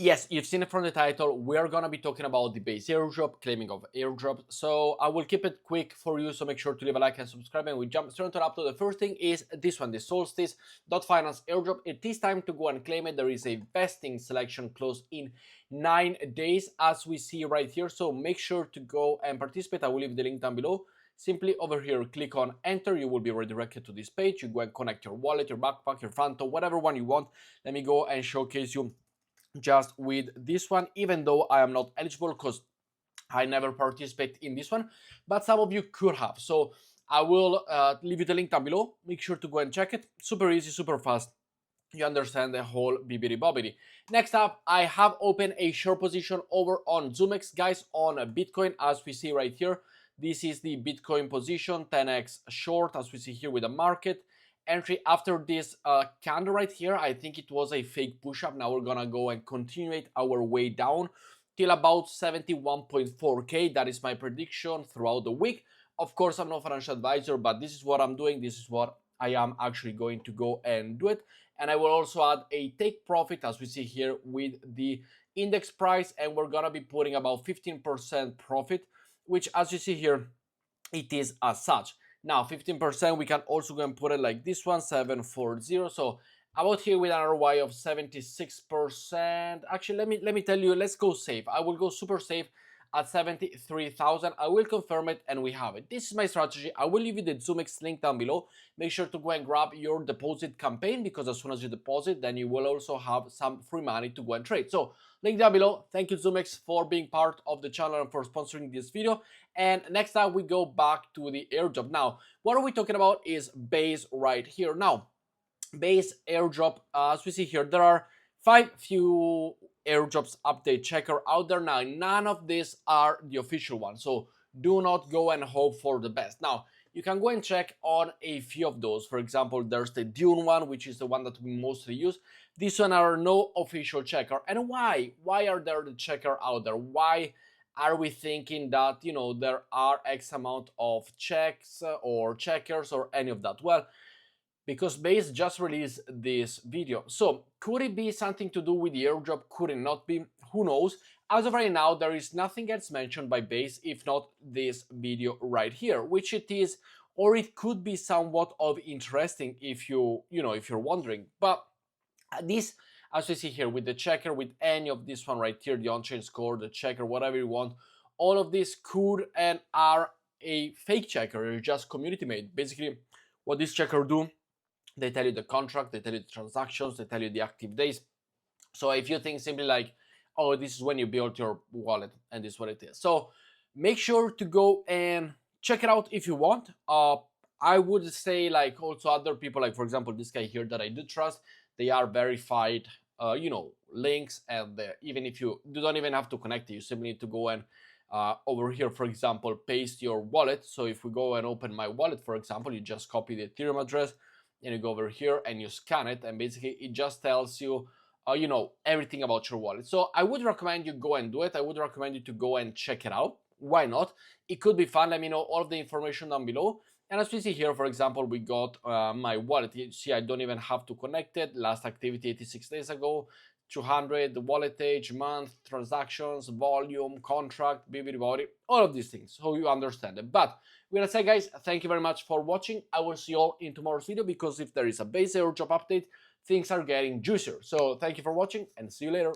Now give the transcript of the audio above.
Yes, you've seen it from the title. We're gonna be talking about the base airdrop, claiming of airdrop. So I will keep it quick for you. So make sure to leave a like and subscribe. And we jump straight into the upload. The first thing is this one, the Solstice.finance airdrop. It is time to go and claim it. There is a vesting selection closed in 9 days, as we see right here. So make sure to go and participate. I will leave the link down below. Simply over here, click on enter. You will be redirected to this page. You go and connect your wallet, your backpack, your Phantom, whatever one you want. Let me go and showcase you just with this one, even though I am not eligible because I never participate in this one, but some of you could have. So I will leave you the link down below. Make sure to go and check it. Super easy, super fast. You understand the whole bibbidi bobbidi. Next up, I have opened a short position over on ZoomX, guys, on Bitcoin, as we see right here. This is the Bitcoin position, 10x short, as we see here with the market entry after this candle right here. I think it was a fake push-up. Now we're gonna go and continue our way down till about 71.4k. That is my prediction throughout the week. Of course, I'm not a financial advisor, but this is what I'm doing. This is what I am actually going to go and do it. And I will also add a take profit, as we see here with the index price, and we're gonna be putting about 15% profit, which, as you see here, it is as such. Now 15%, we can also go and put it like this one, 740. So about here with an ROI of 76%. Actually, let me tell you, let's go safe. I will go super safe at 73,000. I will confirm it and we have it. This is my strategy. I will leave you the ZoomX link down below. Make sure to go and grab your deposit campaign, because as soon as you deposit, then you will also have some free money to go and trade. So link down below. Thank you, ZoomX, for being part of the channel and for sponsoring this video. And next time we go back to the airdrop. Now, what are we talking about is base right here. Now, base airdrop, as we see here, there are few airdrops update checker out there. Now, none of these are the official ones, so do not go and hope for the best. Now, you can go and check on a few of those. For example, there's the Dune one, which is the one that we mostly use. This one are no official checker. And why are there the checker out there? Why are we thinking that, you know, there are X amount of checks or checkers or any of that? Well, because Base just released this video. So could it be something to do with the airdrop? Could it not be? Who knows? As of right now, there is nothing else mentioned by Base, if not this video right here, which it is, or it could be somewhat of interesting if if you're wondering. But this, as we see here with the checker, with any of this one right here, the on-chain score, the checker, whatever you want, all of this could and are a fake checker. It's just community made. Basically, what this checker do, they tell you the contract, they tell you the transactions, they tell you the active days. So if you think simply like, oh, this is when you build your wallet and this is what it is. So make sure to go and check it out if you want. I would say, like, also other people, like for example, this guy here that I do trust, they are verified, links, and even if you don't even have to connect it, you simply need to go and over here, for example, paste your wallet. So if we go and open my wallet, for example, you just copy the Ethereum address, and you go over here and you scan it, and basically it just tells you, everything about your wallet. So I would recommend you go and do it. I would recommend you to go and check it out. Why not? It could be fun. Let me know all of the information down below. And as we see here, for example, we got my wallet. You see, I don't even have to connect it. Last activity 86 days ago, 200, the wallet age, month, transactions, volume, contract, body, all of these things, so you understand it. But with that said, guys, thank you very much for watching. I will see you all in tomorrow's video, because if there is a base airdrop update, things are getting juicier. So thank you for watching and see you later.